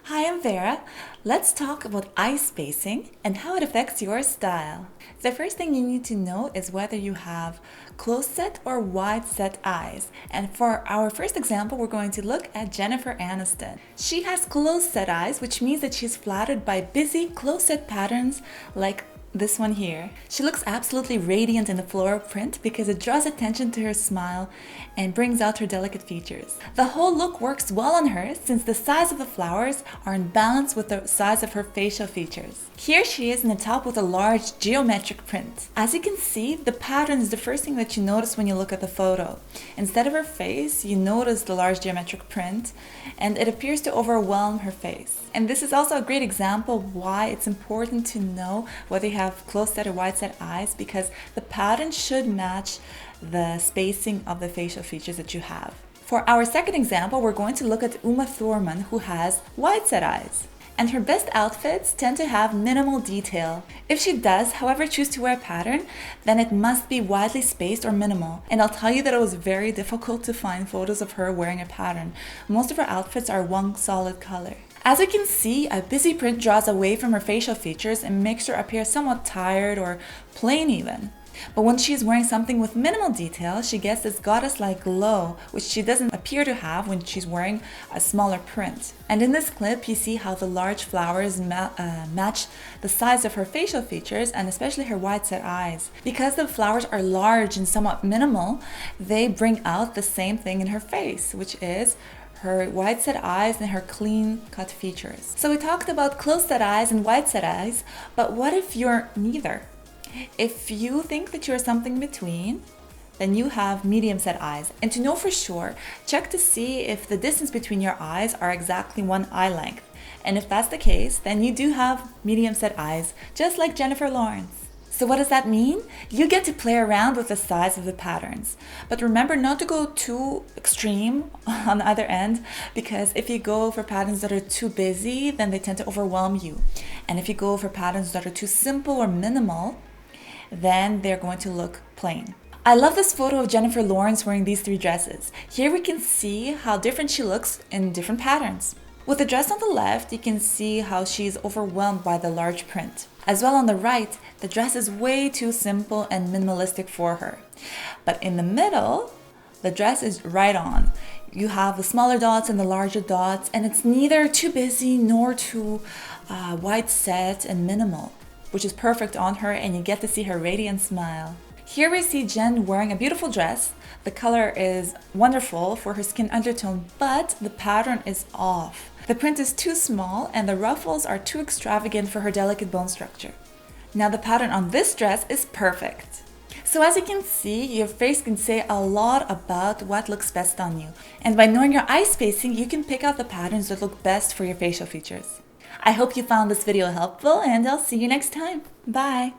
Hi, I'm Vera. Let's talk about eye spacing and how it affects your style. The first thing you need to know is whether you have close set or wide set eyes. And for our first example, we're going to look at Jennifer Aniston. She has close set eyes, which means that she's flattered by busy close set patterns like this one here. She looks absolutely radiant in the floral print because it draws attention to her smile and brings out her delicate features. The whole look works well on her since the size of the flowers are in balance with the size of her facial features. Here she is in the top with a large geometric print. As you can see, the pattern is the first thing that you notice when you look at the photo. Instead of her face, you notice the large geometric print and it appears to overwhelm her face. And this is also a great example of why it's important to know whether you have close set or wide set eyes, because the pattern should match the spacing of the facial features that you have. For our second example, we're going to look at Uma Thurman, who has wide set eyes. And her best outfits tend to have minimal detail. If she does, however, choose to wear a pattern, then it must be widely spaced or minimal. And I'll tell you that it was very difficult to find photos of her wearing a pattern. Most of her outfits are one solid color. As you can see, a busy print draws away from her facial features and makes her appear somewhat tired or plain even. But when she's wearing something with minimal detail, she gets this goddess-like glow, which she doesn't appear to have when she's wearing a smaller print. And in this clip, you see how the large flowers match the size of her facial features and especially her wide set eyes. Because the flowers are large and somewhat minimal, they bring out the same thing in her face, which is her wide set eyes and her clean cut features. So we talked about close set eyes and wide set eyes, but what if you're neither? If you think that you're something between, then you have medium set eyes. And to know for sure, check to see if the distance between your eyes are exactly one eye length. And if that's the case, then you do have medium set eyes, just like Jennifer Lawrence. So what does that mean? You get to play around with the size of the patterns. But remember not to go too extreme on either end, because if you go for patterns that are too busy, then they tend to overwhelm you. And if you go for patterns that are too simple or minimal, then they're going to look plain. I love this photo of Jennifer Lawrence wearing these three dresses. Here we can see how different she looks in different patterns. With the dress on the left, you can see how she's overwhelmed by the large print. As well on the right, the dress is way too simple and minimalistic for her. But in the middle, the dress is right on. You have the smaller dots and the larger dots, and it's neither too busy nor too wide set and minimal, which is perfect on her, and you get to see her radiant smile. Here we see Jen wearing a beautiful dress. The color is wonderful for her skin undertone, but the pattern is off. The print is too small and the ruffles are too extravagant for her delicate bone structure. Now the pattern on this dress is perfect. So as you can see, your face can say a lot about what looks best on you. And by knowing your eye spacing, you can pick out the patterns that look best for your facial features. I hope you found this video helpful, and I'll see you next time. Bye!